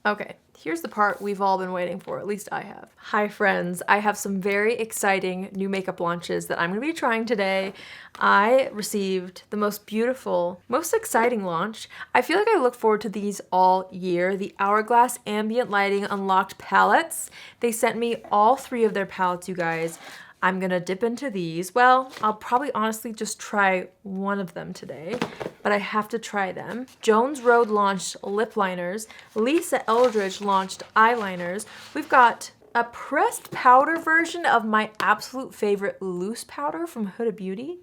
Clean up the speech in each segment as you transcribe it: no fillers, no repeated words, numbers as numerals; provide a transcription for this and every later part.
Okay, here's the part we've all been waiting for, at least I have. Hi friends, I have some very exciting new makeup launches that I'm gonna be trying today. I received the most beautiful, most exciting launch. I feel like I look forward to these all year. The Hourglass Ambient Lighting Unlocked palettes. They sent me all 3 of their palettes, you guys. I'm gonna dip into these. Well, I'll probably honestly just try one of them today, but I have to try them. Jones Road launched lip liners. Lisa Eldrige launched eyeliners. We've got a pressed powder version of my absolute favorite loose powder from Huda Beauty.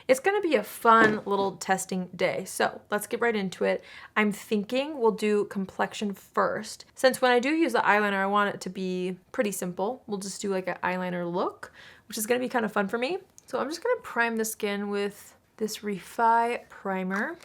It's gonna be a fun little testing day. So let's get right into it. I'm thinking we'll do complexion first. Since when I do use the eyeliner, I want it to be pretty simple. We'll just do like an eyeliner look, which is gonna be kind of fun for me. So I'm just gonna prime the skin with this Refy primer.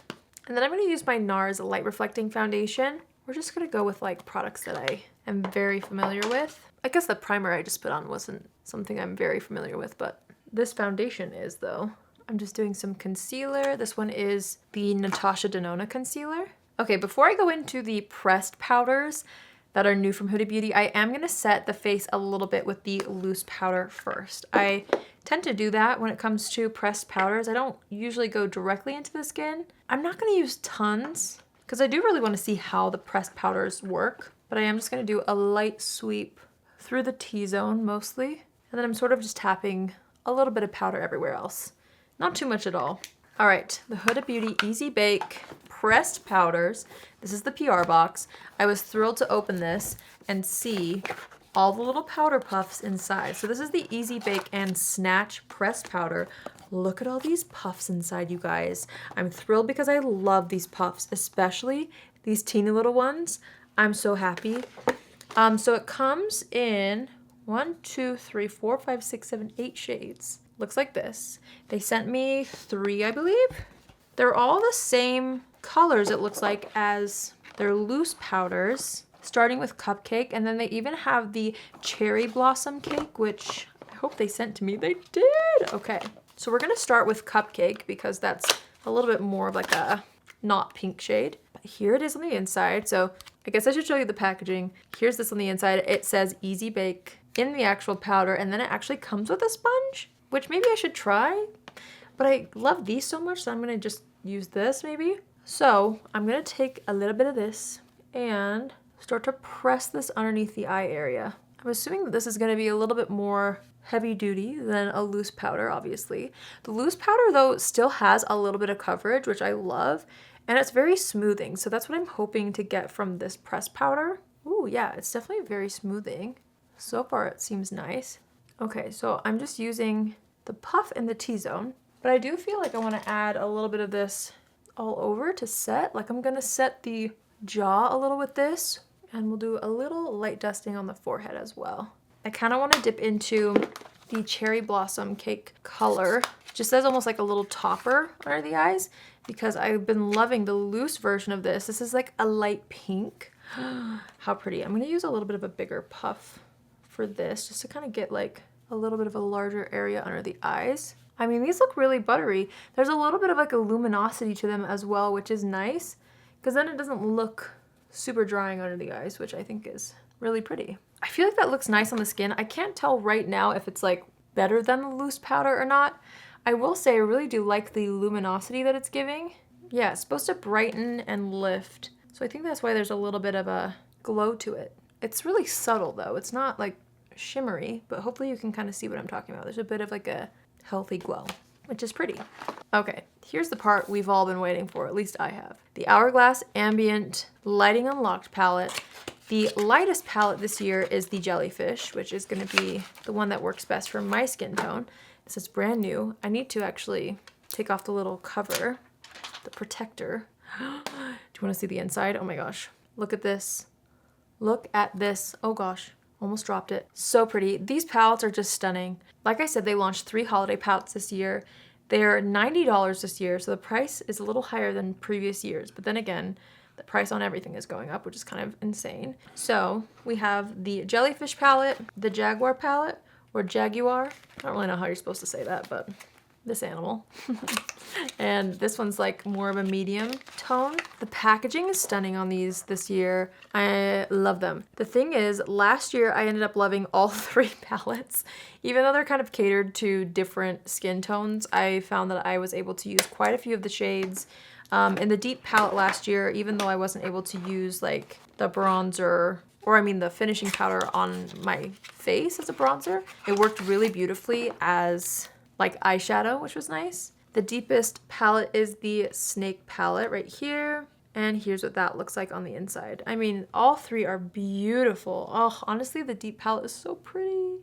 And then I'm gonna use my Nars light reflecting foundation. We're just gonna go with like products that I am very familiar with. I guess the primer I just put on wasn't something I'm very familiar with, but this foundation is though. I'm just doing some concealer. This one is the Natasha Denona concealer. Okay, before I go into the pressed powders that are new from Huda Beauty, I am gonna set the face a little bit with the loose powder first. I tend to do that when it comes to pressed powders. I don't usually go directly into the skin. I'm not gonna use tons because I do really wanna see how the pressed powders work, but I am just gonna do a light sweep through the T-zone mostly. And then I'm sort of just tapping a little bit of powder everywhere else. Not too much at all. All right, the Huda Beauty Easy Bake Pressed Powders. This is the PR box. I was thrilled to open this and see all the little powder puffs inside. So this is the Easy Bake and Snatch Pressed Powder. Look at all these puffs inside, you guys. I'm thrilled because I love these puffs, especially these teeny little ones. I'm so happy. So it comes in 1, 2, 3, 4, 5, 6, 7, 8 shades. Looks like this. They sent me 3, I believe. They're all the same colors, it looks like, as their loose powders, starting with Cupcake, and then they even have the Cherry Blossom Cake, which I hope they sent to me. They did! Okay, so we're gonna start with Cupcake because that's a little bit more of like a not pink shade. But here it is on the inside, so I guess I should show you the packaging. Here's this on the inside. It says Easy Bake in the actual powder, and then it actually comes with a sponge, which maybe I should try, but I love these so much, so I'm gonna just use this maybe. So I'm gonna take a little bit of this and start to press this underneath the eye area. I'm assuming that this is gonna be a little bit more heavy duty than a loose powder, obviously. The loose powder though still has a little bit of coverage, which I love, and it's very smoothing. So that's what I'm hoping to get from this pressed powder. Ooh, yeah, it's definitely very smoothing. So far it seems nice. Okay, so I'm just using the puff in the T-zone, but I do feel like I want to add a little bit of this all over to set. Like I'm gonna set the jaw a little with this, and we'll do a little light dusting on the forehead as well. I kind of want to dip into the Cherry Blossom Cake color, just as almost like a little topper under the eyes, because I've been loving the loose version of this. This is like a light pink. How pretty. I'm gonna use a little bit of a bigger puff for this, just to kind of get like a little bit of a larger area under the eyes. I mean, these look really buttery. There's a little bit of like a luminosity to them as well, which is nice, because then it doesn't look super drying under the eyes, which I think is really pretty. I feel like that looks nice on the skin. I can't tell right now if it's like better than the loose powder or not. I will say I really do like the luminosity that it's giving. Yeah, it's supposed to brighten and lift. So I think that's why there's a little bit of a glow to it. It's really subtle though. It's not like shimmery, but hopefully you can kind of see what I'm talking about. There's a bit of like a healthy glow, which is pretty. Okay, here's the part we've all been waiting for, at least I have. The Hourglass Ambient Lighting Unlocked palette. The lightest palette this year is the Jellyfish, which is gonna be the one that works best for my skin tone. This is brand new. I need to actually take off the little cover, the protector. Do you wanna see the inside? Oh my gosh, look at this. Look at this, oh gosh. Almost dropped it. So pretty. These palettes are just stunning. Like I said, they launched 3 holiday palettes this year. They're $90 this year, so the price is a little higher than previous years. But then again, the price on everything is going up, which is kind of insane. So we have the Jellyfish palette, the Jaguar palette, or Jaguar. I don't really know how you're supposed to say that, but this animal. And this one's like more of a medium tone. The packaging is stunning on these this year. I love them. The thing is, last year I ended up loving all 3 palettes. Even though they're kind of catered to different skin tones, I found that I was able to use quite a few of the shades. In the deep palette last year, even though I wasn't able to use like the bronzer, or I mean the finishing powder on my face as a bronzer, it worked really beautifully as like eyeshadow, which was nice. The deepest palette is the Snake palette right here. And here's what that looks like on the inside. I mean, all 3 are beautiful. Oh, honestly, the deep palette is so pretty.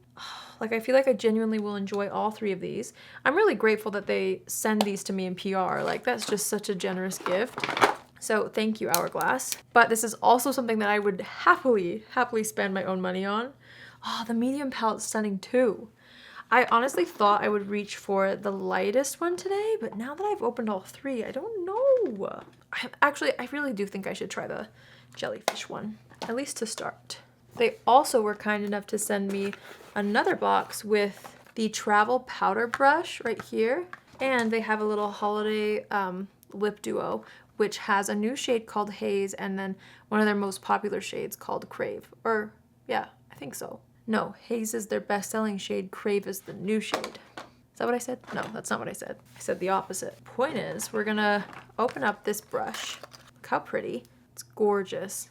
Like, I feel like I genuinely will enjoy all 3 of these. I'm really grateful that they send these to me in PR. Like, that's just such a generous gift. So thank you, Hourglass. But this is also something that I would happily spend my own money on. Oh, the medium palette's stunning too. I honestly thought I would reach for the lightest one today, but now that I've opened all 3, I don't know. I really do think I should try the Jellyfish one, at least to start. They also were kind enough to send me another box with the travel powder brush right here. And they have a little holiday lip duo, which has a new shade called Haze and then one of their most popular shades called Crave. Or, yeah, I think so. No, Haze is their best-selling shade. Crave is the new shade. Is that what I said? No, that's not what I said. I said the opposite. Point is, we're gonna open up this brush. Look how pretty. It's gorgeous.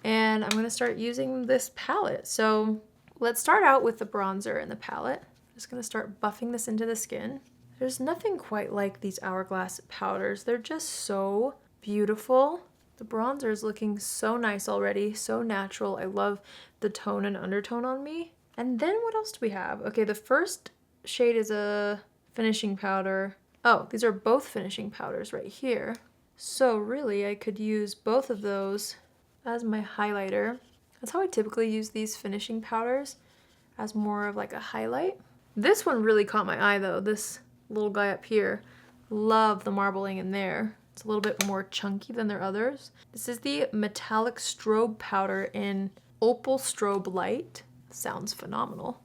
And I'm gonna start using this palette. So let's start out with the bronzer in the palette. I'm just gonna start buffing this into the skin. There's nothing quite like these Hourglass powders. They're just so beautiful. The bronzer is looking so nice already, so natural. I love the tone and undertone on me. And then what else do we have? Okay, the first shade is a finishing powder. Oh, these are both finishing powders right here. So really, I could use both of those as my highlighter. That's how I typically use these finishing powders, as more of like a highlight. This one really caught my eye though, this little guy up here. Love the marbling in there. It's a little bit more chunky than their others. This is the Metallic Strobe Powder in Opal Strobe Light. Sounds phenomenal.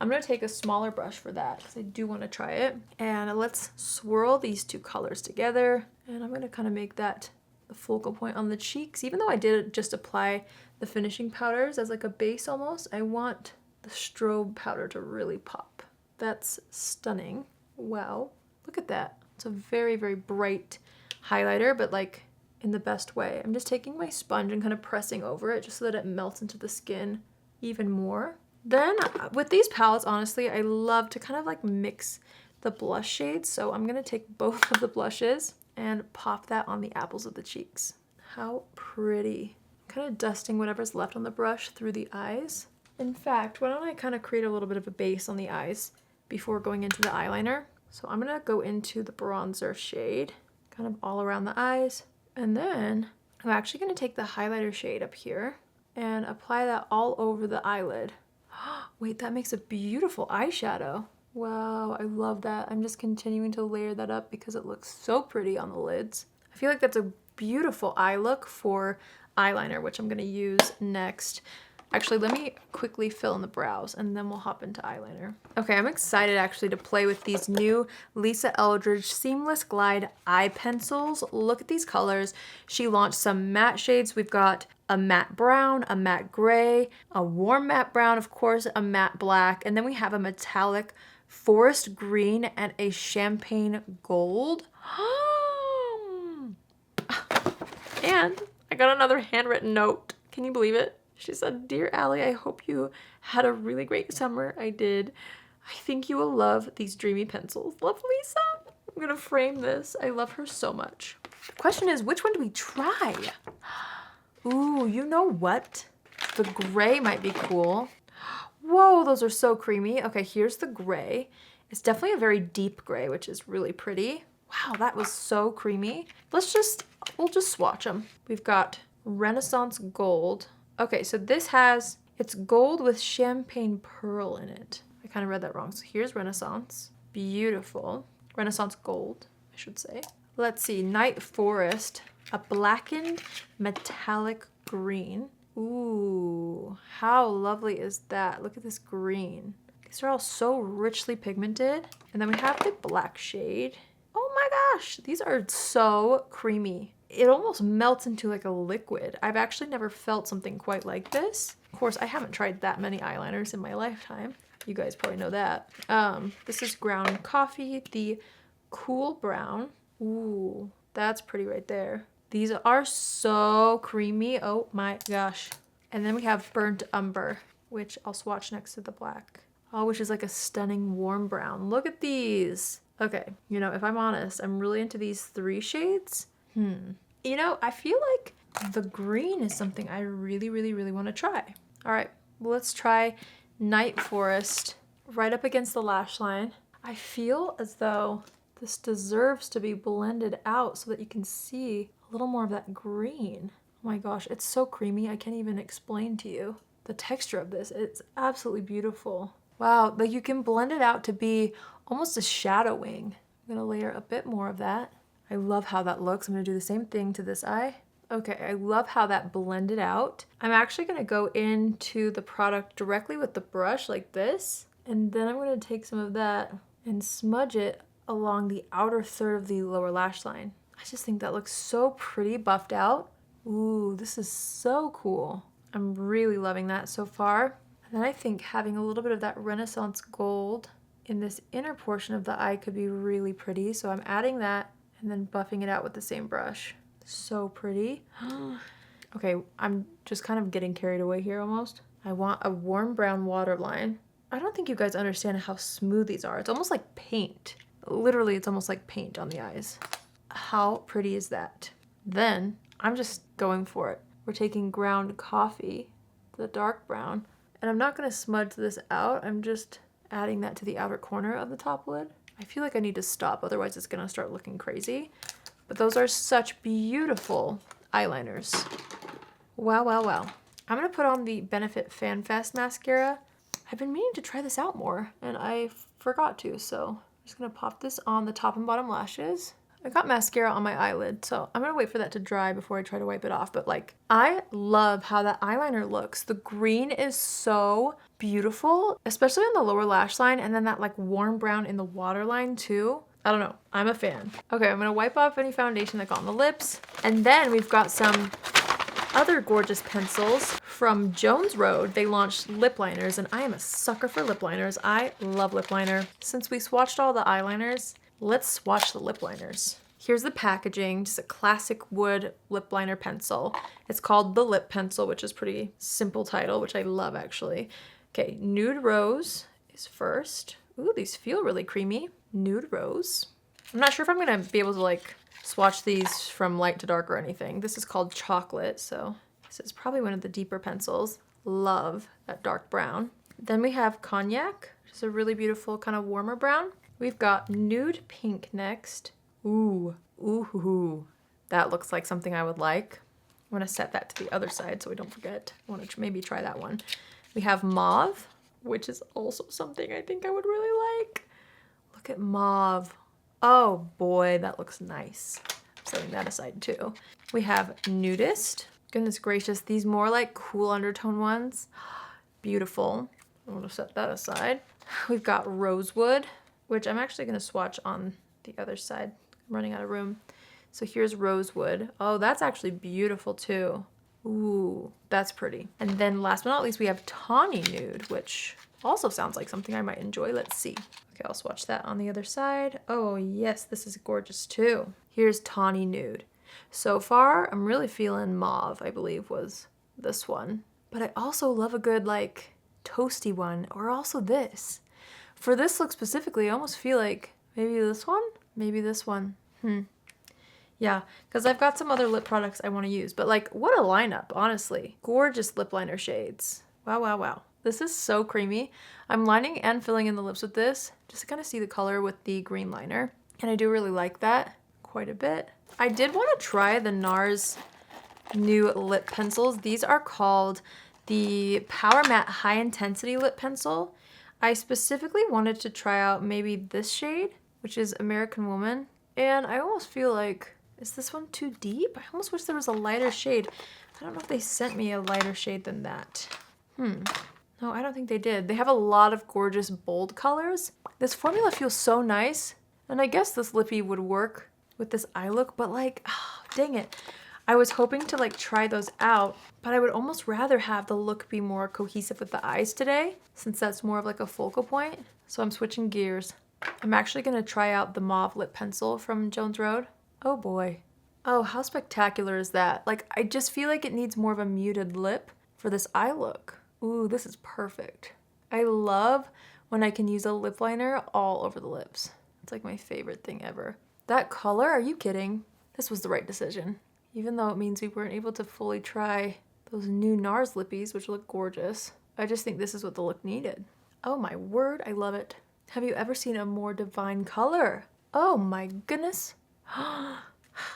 I'm gonna take a smaller brush for that because I do want to try it. And let's swirl these 2 colors together. And I'm gonna kind of make that the focal point on the cheeks. Even though I did just apply the finishing powders as like a base almost, I want the strobe powder to really pop. That's stunning. Wow, look at that. It's a very, very bright highlighter, but like in the best way. I'm just taking my sponge and kind of pressing over it just so that it melts into the skin even more. Then with these palettes, honestly, I love to kind of like mix the blush shades. So I'm gonna take both of the blushes and pop that on the apples of the cheeks. How pretty. Kind of dusting whatever's left on the brush through the eyes. In fact, why don't I kind of create a little bit of a base on the eyes before going into the eyeliner. So I'm gonna go into the bronzer shade, kind of all around the eyes. And then I'm actually gonna take the highlighter shade up here and apply that all over the eyelid. Wait, that makes a beautiful eyeshadow. Wow, I love that. I'm just continuing to layer that up because it looks so pretty on the lids. I feel like that's a beautiful eye look for eyeliner, which I'm gonna use next. Actually, let me quickly fill in the brows and then we'll hop into eyeliner. Okay, I'm excited actually to play with these new Lisa Eldrige Seamless Glide eye pencils. Look at these colors. She launched some matte shades. We've got a matte brown, a matte gray, a warm matte brown, of course, a matte black, and then we have a metallic forest green and a champagne gold. And I got another handwritten note. Can you believe it? She said, "Dear Allie, I hope you had a really great summer." I did. "I think you will love these dreamy pencils. Love, Lisa." I'm gonna frame this. I love her so much. The question is, which one do we try? Ooh, you know what? The gray might be cool. Whoa, those are so creamy. Okay, here's the gray. It's definitely a very deep gray, which is really pretty. Wow, that was so creamy. We'll just swatch them. We've got Renaissance Gold. Okay, so this has, it's gold with champagne pearl in it. I kind of read that wrong. So here's Renaissance. Beautiful. Renaissance Gold, I should say. Let's see, Night Forest. A blackened metallic green. Ooh, how lovely is that? Look at this green. These are all so richly pigmented. And then we have the black shade. Oh my gosh, these are so creamy. It almost melts into like a liquid. I've actually never felt something quite like this. Of course, I haven't tried that many eyeliners in my lifetime. You guys probably know that. This is ground coffee, the cool brown. Ooh, that's pretty right there. These are so creamy. Oh my gosh. And then we have burnt umber, which I'll swatch next to the black. Oh, which is like a stunning warm brown. Look at these. Okay, you know, if I'm honest, I'm really into these 3 shades. You know, I feel like the green is something I really, really, really want to try. All right, let's try Night Forest right up against the lash line. I feel as though this deserves to be blended out so that you can see a little more of that green. Oh my gosh, it's so creamy. I can't even explain to you the texture of this. It's absolutely beautiful. Wow, like you can blend it out to be almost a shadowing. I'm gonna layer a bit more of that. I love how that looks. I'm gonna do the same thing to this eye. Okay, I love how that blended out. I'm actually gonna go into the product directly with the brush like this, and then I'm gonna take some of that and smudge it along the outer third of the lower lash line. I just think that looks so pretty buffed out. Ooh, this is so cool. I'm really loving that so far. And then I think having a little bit of that Renaissance gold in this inner portion of the eye could be really pretty. So I'm adding that and then buffing it out with the same brush. So pretty. Okay, I'm just kind of getting carried away here almost. I want a warm brown waterline. I don't think you guys understand how smooth these are. It's almost like paint. Literally, it's almost like paint on the eyes. How pretty is that? Then I'm just going for it. We're taking ground coffee, the dark brown, and I'm not gonna smudge this out. I'm just adding that to the outer corner of the top lid. I feel like I need to stop, otherwise it's gonna start looking crazy. But those are such beautiful eyeliners. Wow, wow, wow. I'm gonna put on the Benefit Fan Fast mascara. I've been meaning to try this out more, and I forgot to, so I'm just gonna pop this on the top and bottom lashes. I got mascara on my eyelid, so I'm gonna wait for that to dry before I try to wipe it off. But like, I love how that eyeliner looks. The green is so beautiful, especially on the lower lash line, and then that like warm brown in the waterline too. I don't know, I'm a fan. Okay, I'm gonna wipe off any foundation that got on the lips. And then we've got some other gorgeous pencils from Jones Road. They launched lip liners, and I am a sucker for lip liners. I love lip liner. Since we swatched all the eyeliners, let's swatch the lip liners. Here's the packaging, just a classic wood lip liner pencil. It's called the Lip Pencil, which is pretty simple title, which I love actually. Okay, Nude Rose is first. Ooh, these feel really creamy. Nude Rose. I'm not sure if I'm gonna be able to like swatch these from light to dark or anything. This is called Chocolate, so this is probably one of the deeper pencils. Love that dark brown. Then we have Cognac, which is a really beautiful kind of warmer brown. We've got Nude Pink next. Ooh, ooh, that looks like something I would like. I'm gonna set that to the other side so we don't forget. I wanna maybe try that one. We have Mauve, which is also something I think I would really like. Look at Mauve. Oh boy, that looks nice. I'm setting that aside too. We have Nudist. Goodness gracious, these more like cool undertone ones. Beautiful. I'm gonna set that aside. We've got Rosewood, which I'm actually gonna swatch on the other side. I'm running out of room. So here's Rosewood. Oh, that's actually beautiful too. Ooh, that's pretty. And then last but not least, we have Tawny Nude, which also sounds like something I might enjoy. Let's see. Okay, I'll swatch that on the other side. Oh yes, this is gorgeous too. Here's Tawny Nude. So far, I'm really feeling Mauve, I believe was this one. But I also love a good like toasty one, or also this. For this look specifically, I almost feel like maybe this one, maybe this one. Yeah, because I've got some other lip products I want to use, but like what a lineup, honestly. Gorgeous lip liner shades. Wow, wow, wow. This is so creamy. I'm lining and filling in the lips with this, just to kind of see the color with the green liner. And I do really like that quite a bit. I did want to try the Nars new lip pencils. These are called the Powermatte High Intensity Lip Pencil. I specifically wanted to try out maybe this shade, which is American Woman. And I almost feel like, is this one too deep? I almost wish there was a lighter shade. I don't know if they sent me a lighter shade than that. No, I don't think they did. They have a lot of gorgeous bold colors. This formula feels so nice. And I guess this lippy would work with this eye look, but like, oh, dang it. I was hoping to like try those out, but I would almost rather have the look be more cohesive with the eyes today, since that's more of like a focal point. So I'm switching gears. I'm actually gonna try out the mauve lip pencil from Jones Road. Oh boy. Oh, how spectacular is that? Like, I just feel like it needs more of a muted lip for this eye look. Ooh, this is perfect. I love when I can use a lip liner all over the lips. It's like my favorite thing ever. That color, are you kidding? This was the right decision. Even though it means we weren't able to fully try those new Nars lippies, which look gorgeous. I just think this is what the look needed. Oh my word, I love it. Have you ever seen a more divine color? Oh my goodness.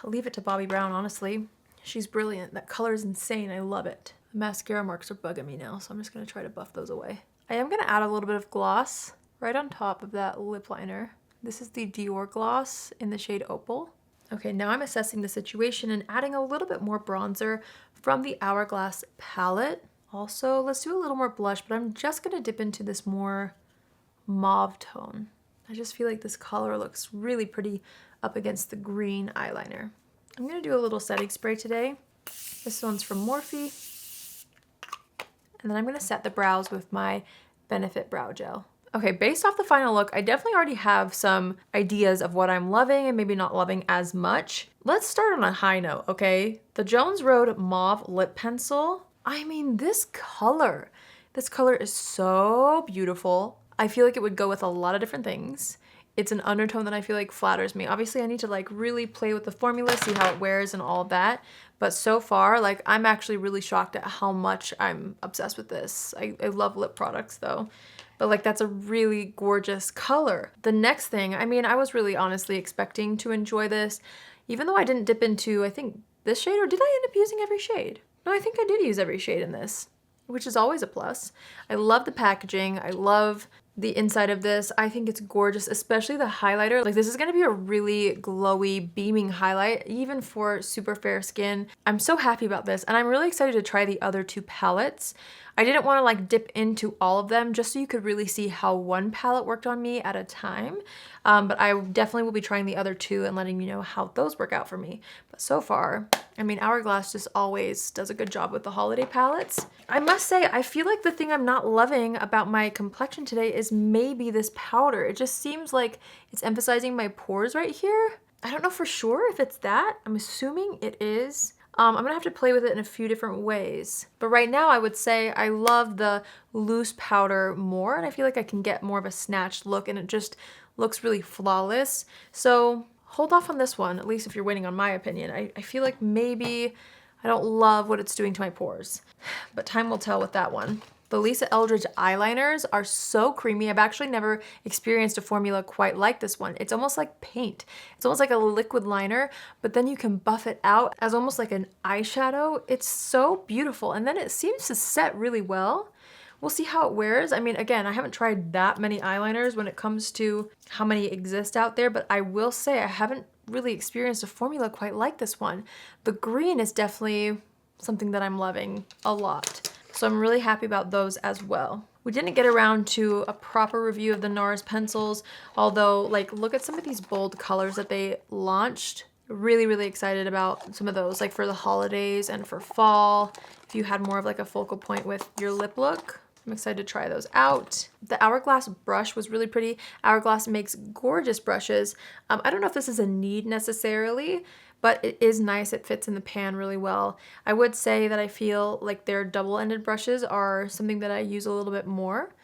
Leave it to Bobbi Brown, honestly. She's brilliant. That color is insane. I love it. The mascara marks are bugging me now, so I'm just gonna try to buff those away. I am gonna add a little bit of gloss right on top of that lip liner. This is the Dior gloss in the shade Opal. Okay, now I'm assessing the situation and adding a little bit more bronzer from the Hourglass palette. Also, let's do a little more blush, but I'm just gonna dip into this more mauve tone. I just feel like this color looks really pretty up against the green eyeliner. I'm gonna do a little setting spray today. This one's from Morphe. And then I'm gonna set the brows with my Benefit Brow Gel. Okay, based off the final look, I definitely already have some ideas of what I'm loving and maybe not loving as much. Let's start on a high note, okay? The Jones Road Mauve Lip Pencil. I mean, this color is so beautiful. I feel like it would go with a lot of different things. It's an undertone that I feel like flatters me. Obviously, I need to like really play with the formula, see how it wears and all of that. But so far, like I'm actually really shocked at how much I'm obsessed with this. I love lip products though. But like that's a really gorgeous color. The next thing, I mean, I was really honestly expecting to enjoy this, even though I didn't dip into, I think, this shade, or did I end up using every shade? No, I think I did use every shade in this, which is always a plus. I love the packaging. I love the inside of this. I think it's gorgeous, especially the highlighter. Like this is gonna be a really glowy, beaming highlight, even for super fair skin. I'm so happy about this, and I'm really excited to try the other two palettes. I didn't want to like dip into all of them just so you could really see how one palette worked on me at a time. But I definitely will be trying the other two and letting you know how those work out for me. But so far, I mean, Hourglass just always does a good job with the holiday palettes. I must say, I feel like the thing I'm not loving about my complexion today is maybe this powder. It just seems like it's emphasizing my pores right here. I don't know for sure if it's that. I'm assuming it is. I'm gonna have to play with it in a few different ways. But right now I would say I love the loose powder more, and I feel like I can get more of a snatched look, and it just looks really flawless. So hold off on this one, at least if you're waiting on my opinion. I feel like maybe I don't love what it's doing to my pores, but time will tell with that one. The Lisa Eldrige Eyeliners are so creamy. I've actually never experienced a formula quite like this one. It's almost like paint. It's almost like a liquid liner, but then you can buff it out as almost like an eyeshadow. It's so beautiful, and then it seems to set really well. We'll see how it wears. I mean, again, I haven't tried that many eyeliners when it comes to how many exist out there, but I will say I haven't really experienced a formula quite like this one. The green is definitely something that I'm loving a lot. So I'm really happy about those as well. We didn't get around to a proper review of the Nars pencils, although like look at some of these bold colors that they launched. Really, really excited about some of those, like for the holidays and for fall. If you had more of like a focal point with your lip look, I'm excited to try those out. The Hourglass brush was really pretty. Hourglass makes gorgeous brushes. I don't know if this is a need necessarily, but it is nice. It fits in the pan really well. I would say that I feel like their double-ended brushes are something that I use a little bit more,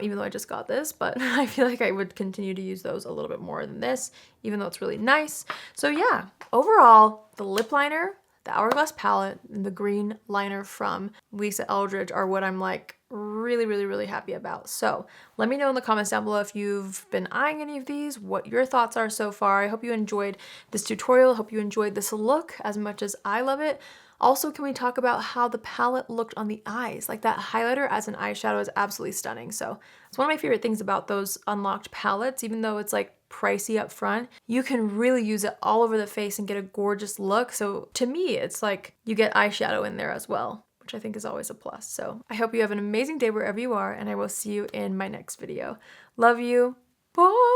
even though I just got this, but I feel like I would continue to use those a little bit more than this, even though it's really nice. So yeah, overall, the lip liner, the Hourglass palette, and the green liner from Lisa Eldrige are what I'm like really, really, really happy about. So let me know in the comments down below if you've been eyeing any of these, what your thoughts are so far. I hope you enjoyed this tutorial. I hope you enjoyed this look as much as I love it. Also, can we talk about how the palette looked on the eyes? Like that highlighter as an eyeshadow is absolutely stunning. So it's one of my favorite things about those unlocked palettes, even though it's like pricey up front, you can really use it all over the face and get a gorgeous look. So to me, it's like you get eyeshadow in there as well, which I think is always a plus. So I hope you have an amazing day wherever you are, and I will see you in my next video. Love you. Bye!